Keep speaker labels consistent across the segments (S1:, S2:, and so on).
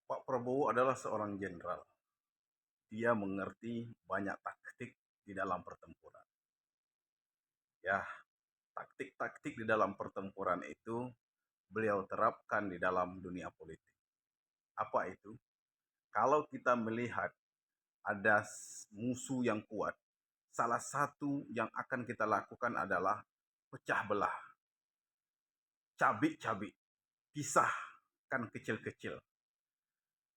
S1: Pak Prabowo adalah seorang jenderal. Dia mengerti banyak taktik di dalam pertempuran. Ya, taktik-taktik di dalam pertempuran itu beliau terapkan di dalam dunia politik. Apa itu? Kalau kita melihat ada musuh yang kuat, salah satu yang akan kita lakukan adalah pecah belah, cabik-cabik, pisahkan kecil-kecil.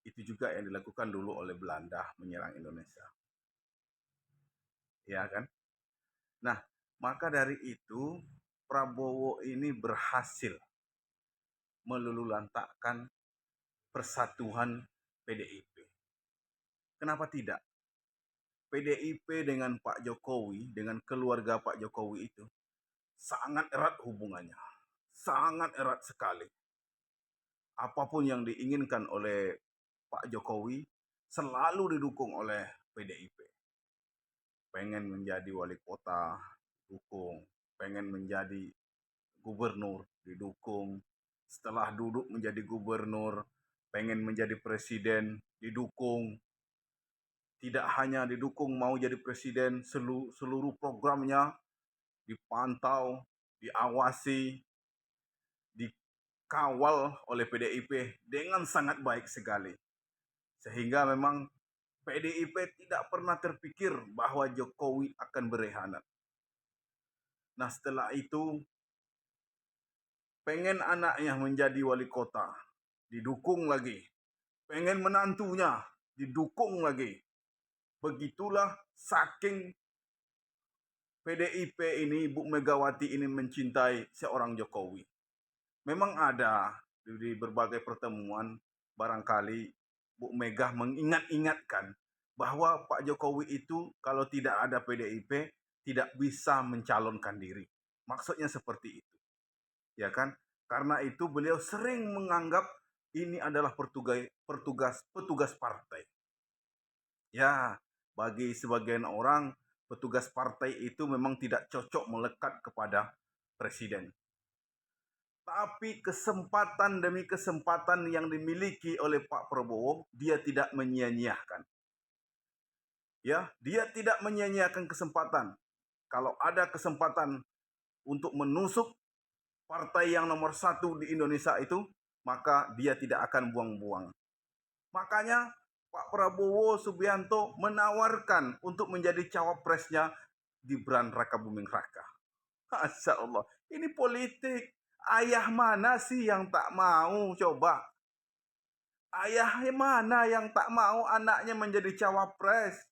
S1: Itu juga yang dilakukan dulu oleh Belanda menyerang Indonesia. Ya kan? Nah, maka dari itu Prabowo ini berhasil meluluhlantakkan persatuan PDIP. Kenapa tidak? PDIP dengan Pak Jokowi, dengan keluarga Pak Jokowi itu sangat erat hubungannya. Sangat erat sekali. Apapun yang diinginkan oleh Pak Jokowi selalu didukung oleh PDIP. Pengen menjadi wali kota, dukung. Pengen menjadi gubernur, didukung. Setelah duduk menjadi gubernur, pengen menjadi presiden, didukung. Tidak hanya didukung mau jadi presiden, seluruh programnya dipantau, diawasi, dikawal oleh PDIP dengan sangat baik sekali. Sehingga memang PDIP tidak pernah terpikir bahwa Jokowi akan berkhianat. Nah, setelah itu pengen anaknya menjadi wali kota, didukung lagi. Pengen menantunya, didukung lagi. Begitulah saking PDIP ini, Bu Megawati ini mencintai seorang Jokowi. Memang ada di berbagai pertemuan, barangkali Bu Mega mengingat-ingatkan bahwa Pak Jokowi itu kalau tidak ada PDIP tidak bisa mencalonkan diri. Maksudnya seperti itu. Ya kan? Karena itu beliau sering menganggap ini adalah petugas partai. Ya, bagi sebagian orang petugas partai itu memang tidak cocok melekat kepada presiden. Tapi kesempatan demi kesempatan yang dimiliki oleh Pak Prabowo, dia tidak menyia-nyiakan. Ya, dia tidak menyia-nyiakan kesempatan. Kalau ada kesempatan untuk menusuk partai yang nomor satu di Indonesia itu, maka dia tidak akan buang-buang. Makanya Pak Prabowo Subianto menawarkan untuk menjadi cawapresnya Gibran Rakabuming Raka. Masya Allah, ini politik. Ayah mana sih yang tak mau coba? Ayah mana yang tak mau anaknya menjadi cawapres?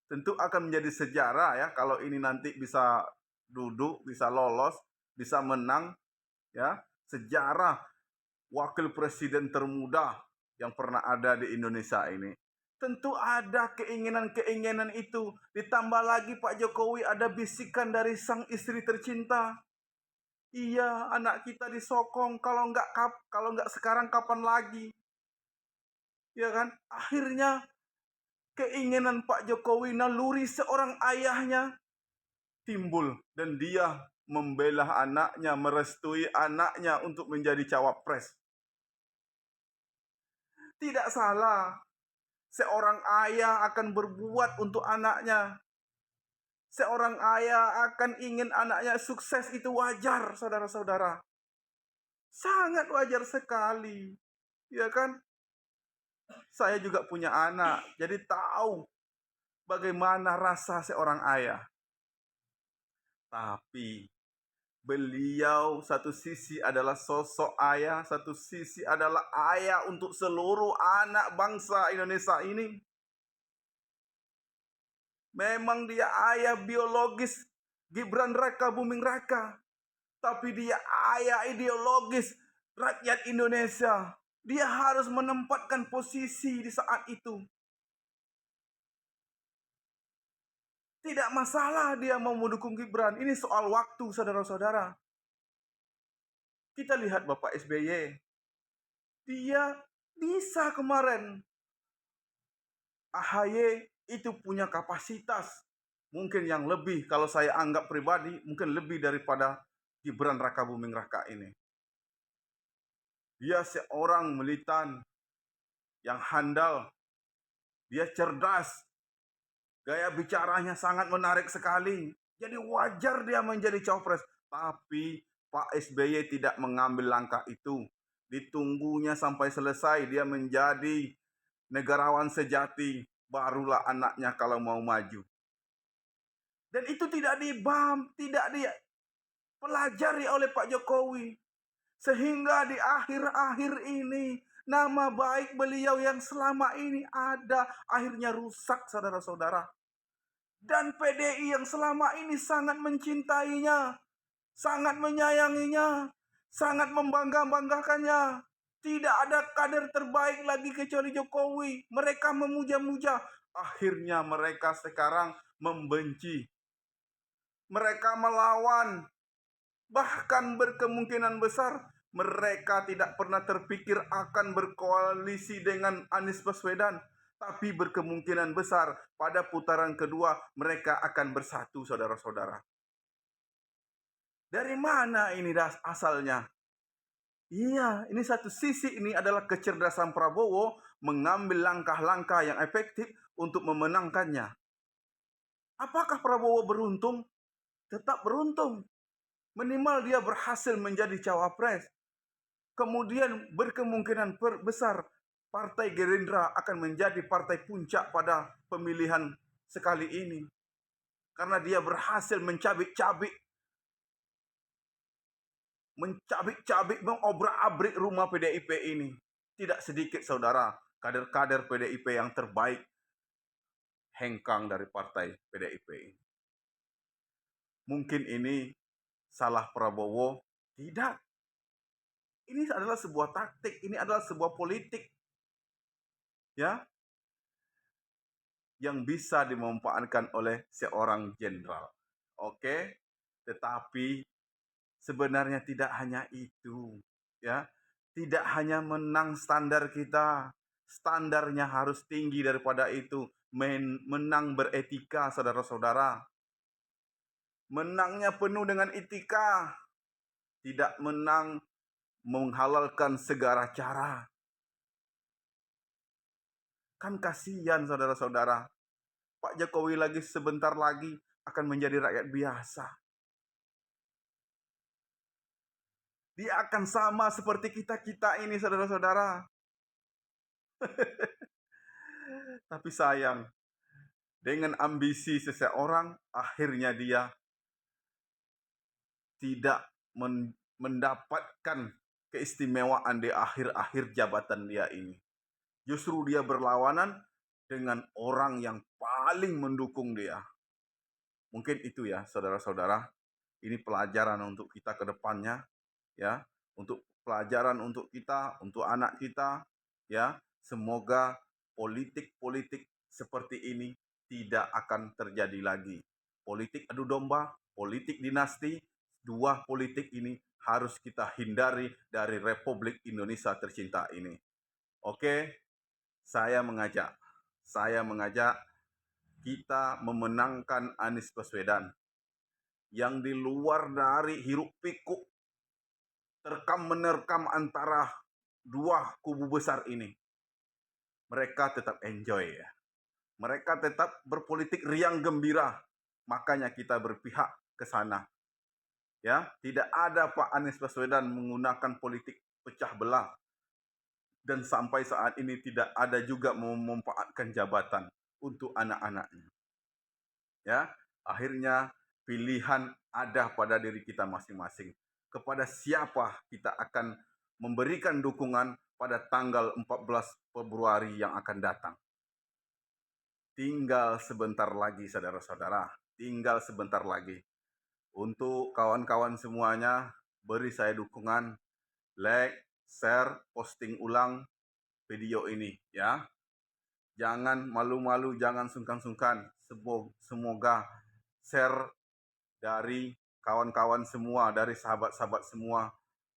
S1: Tentu akan menjadi sejarah ya kalau ini nanti bisa duduk, bisa lolos, bisa menang ya. Sejarah wakil presiden termuda yang pernah ada di Indonesia ini. Tentu ada keinginan-keinginan itu. Ditambah lagi Pak Jokowi ada bisikan dari sang istri tercinta. Iya, anak kita disokong. Kalau nggak sekarang kapan lagi? Ya kan? Akhirnya keinginan Pak Jokowi naluri seorang ayahnya timbul dan dia membela anaknya, merestui anaknya untuk menjadi cawapres. Tidak salah. Seorang ayah akan berbuat untuk anaknya. Seorang ayah akan ingin anaknya sukses, itu wajar, saudara-saudara. Sangat wajar sekali. Ya kan? Saya juga punya anak, jadi tahu bagaimana rasa seorang ayah. Tapi beliau satu sisi adalah sosok ayah, satu sisi adalah ayah untuk seluruh anak bangsa Indonesia ini. Memang dia ayah biologis Gibran Raka Buming Raka, tapi dia ayah ideologis rakyat Indonesia. Dia harus menempatkan posisi di saat itu. Tidak masalah dia mau mendukung Gibran. Ini soal waktu, saudara-saudara. Kita lihat Bapak SBY. Dia bisa kemarin. AHY itu punya kapasitas. Mungkin yang lebih, kalau saya anggap pribadi, mungkin lebih daripada Gibran Raka Buming Raka ini. Dia seorang militan yang handal, dia cerdas, gaya bicaranya sangat menarik sekali. Jadi wajar dia menjadi cawapres. Tapi Pak SBY tidak mengambil langkah itu. Ditunggunya sampai selesai dia menjadi negarawan sejati, barulah anaknya kalau mau maju. Dan itu tidak dipelajari oleh Pak Jokowi. Sehingga di akhir-akhir ini, nama baik beliau yang selama ini ada, akhirnya rusak, saudara-saudara. Dan PDI yang selama ini sangat mencintainya, sangat menyayanginya, sangat membangga-banggakannya. Tidak ada kader terbaik lagi kecuali Jokowi. Mereka memuja-muja. Akhirnya mereka sekarang membenci. Mereka melawan. Bahkan berkemungkinan besar mereka tidak pernah terpikir akan berkoalisi dengan Anies Baswedan. Tapi berkemungkinan besar pada putaran kedua mereka akan bersatu, saudara-saudara. Dari mana ini asalnya? Iya, ini satu sisi ini adalah kecerdasan Prabowo mengambil langkah-langkah yang efektif untuk memenangkannya. Apakah Prabowo beruntung? Tetap beruntung. Minimal dia berhasil menjadi cawapres. Kemudian berkemungkinan besar Partai Gerindra akan menjadi partai puncak pada pemilihan sekali ini. Karena dia berhasil mencabik-cabik, mengobrak-abrik rumah PDIP ini. Tidak sedikit, saudara, kader-kader PDIP yang terbaik hengkang dari partai PDIP ini. Mungkin ini salah Prabowo? Tidak. Ini adalah sebuah taktik, ini adalah sebuah politik, ya, yang bisa dimanfaatkan oleh seorang jenderal. Oke, tetapi sebenarnya tidak hanya itu, ya. Tidak hanya menang standar kita, standarnya harus tinggi daripada itu. Menang beretika, saudara-saudara. Menangnya penuh dengan etika, tidak menang menghalalkan segala cara. Kan kasihan, saudara-saudara. Pak Jokowi lagi sebentar lagi akan menjadi rakyat biasa. Dia akan sama seperti kita-kita ini, saudara-saudara. Tapi sayang, dengan ambisi seseorang, akhirnya dia tidak mendapatkan keistimewaan di akhir-akhir jabatan dia ini. Justru dia berlawanan dengan orang yang paling mendukung dia. Mungkin itu ya, saudara-saudara. Ini pelajaran untuk kita ke depannya, ya. Untuk pelajaran untuk kita, untuk anak kita, ya. Semoga politik-politik seperti ini tidak akan terjadi lagi. Politik adu domba, politik dinasti, dua politik ini harus kita hindari dari Republik Indonesia tercinta ini. Oke, saya mengajak kita memenangkan Anies Baswedan yang di luar dari hiruk pikuk terkam-menerkam antara dua kubu besar ini. Mereka tetap enjoy ya. Mereka tetap berpolitik riang gembira. Makanya kita berpihak ke sana. Ya, tidak ada Pak Anies Baswedan menggunakan politik pecah belah. Dan sampai saat ini tidak ada juga memanfaatkan jabatan untuk anak-anaknya. Ya, akhirnya pilihan ada pada diri kita masing-masing. Kepada siapa kita akan memberikan dukungan pada tanggal 14 Februari yang akan datang. Tinggal sebentar lagi, saudara-saudara. Tinggal sebentar lagi. Untuk kawan-kawan semuanya, beri saya dukungan, like, share, posting ulang video ini, ya. Jangan malu-malu, jangan sungkan-sungkan. Semoga share dari kawan-kawan semua, dari sahabat-sahabat semua,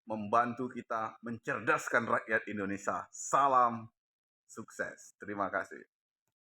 S1: membantu kita mencerdaskan rakyat Indonesia. Salam sukses. Terima kasih.